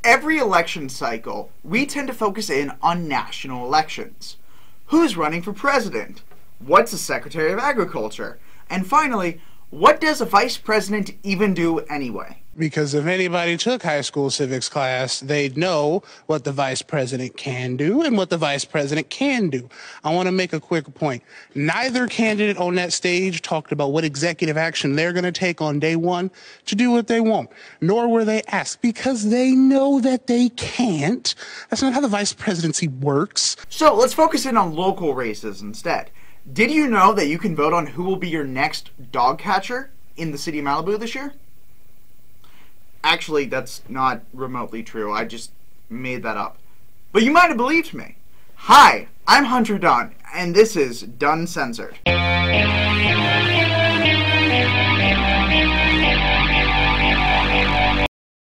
Every election cycle, we tend to focus in on national elections. Who's running for president? What's a Secretary of Agriculture? And finally, what does a vice president even do anyway? Because if anybody took high school civics class, they'd know what the vice president can do and what the vice president can do. I want to make a quick point. Neither candidate on that stage talked about what executive action they're going to take on day one to do what they want, nor were they asked, because they know that they can't. That's not how the vice presidency works. So let's focus in on local races instead. Did you know that you can vote on who will be your next dog catcher in the city of Malibu this year? Actually, that's not remotely true. I just made that up. But you might have believed me. Hi, I'm Hunter Dunn, and this is DunnCensored.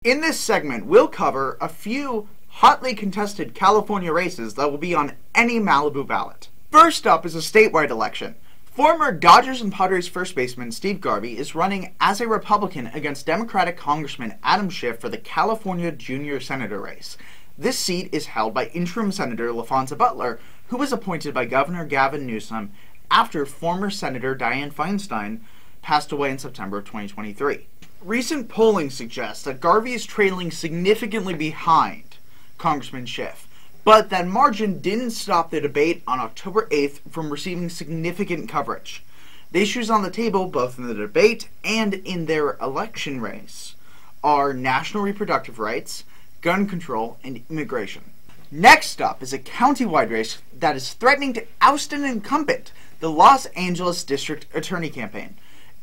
In this segment, we'll cover a few hotly contested California races that will be on any Malibu ballot. First up is a statewide election. Former Dodgers and Padres first baseman Steve Garvey is running as a Republican against Democratic Congressman Adam Schiff for the California Junior Senator race. This seat is held by interim Senator LaFonza Butler, who was appointed by Governor Gavin Newsom after former Senator Dianne Feinstein passed away in September of 2023. Recent polling suggests that Garvey is trailing significantly behind Congressman Schiff, but that margin didn't stop the debate on October 8th from receiving significant coverage. The issues on the table, both in the debate and in their election race, are national reproductive rights, gun control, and immigration. Next up is a countywide race that is threatening to oust an incumbent, the Los Angeles District Attorney campaign.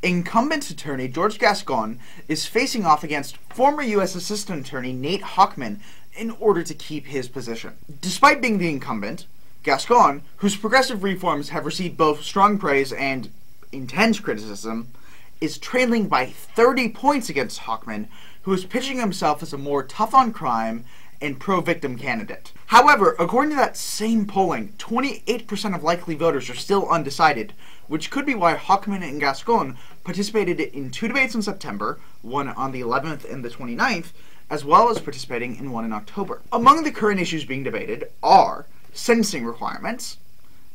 Incumbent attorney George Gascon is facing off against former U.S. Assistant Attorney Nate Hochman in order to keep his position. Despite being the incumbent, Gascon, whose progressive reforms have received both strong praise and intense criticism, is trailing by 30 points against Hochman, who is pitching himself as a more tough-on-crime and pro-victim candidate. However, according to that same polling, 28% of likely voters are still undecided, which could be why Hochman and Gascon participated in 2 debates in September, one on the 11th and the 29th, as well as participating in one in October. Among the current issues being debated are sentencing requirements,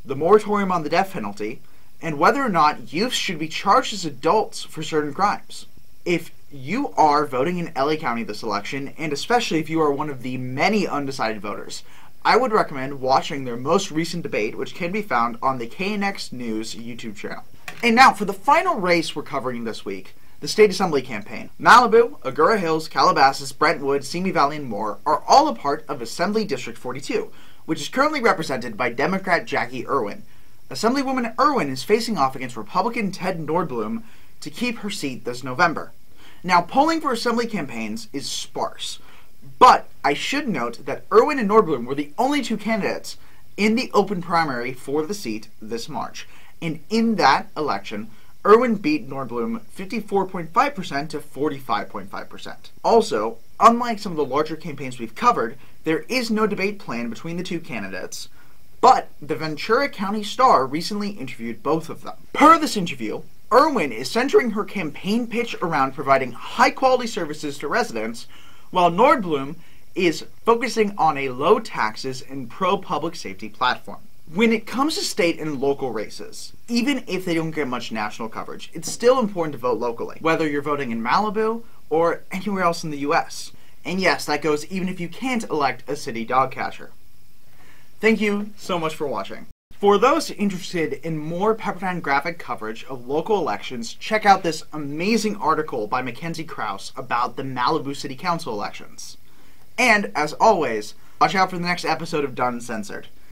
the moratorium on the death penalty, and whether or not youth should be charged as adults for certain crimes. If you are voting in LA County this election, and especially if you are one of the many undecided voters, I would recommend watching their most recent debate, which can be found on the KNX News YouTube channel. And now, for the final race we're covering this week, the State Assembly campaign. Malibu, Agoura Hills, Calabasas, Brentwood, Simi Valley, and more are all a part of Assembly District 42, which is currently represented by Democrat Jackie Irwin. Assemblywoman Irwin is facing off against Republican Ted Nordblum to keep her seat this November. Now, polling for Assembly campaigns is sparse, but I should note that Irwin and Nordblum were the only two candidates in the open primary for the seat this March, and in that election, Irwin beat Nordblum 54.5% to 45.5%. Also, unlike some of the larger campaigns we've covered, there is no debate planned between the two candidates, but the Ventura County Star recently interviewed both of them. Per this interview, Irwin is centering her campaign pitch around providing high-quality services to residents, while Nordblum is focusing on a low taxes and pro-public safety platform. When it comes to state and local races, even if they don't get much national coverage, it's still important to vote locally, whether you're voting in Malibu or anywhere else in the US. And yes, that goes even if you can't elect a city dog catcher. Thank you so much for watching. For those interested in more Pepperdine graphic coverage of local elections, check out this amazing article by Mackenzie Krause about the Malibu City Council elections. And, as always, watch out for the next episode of DunnCensored.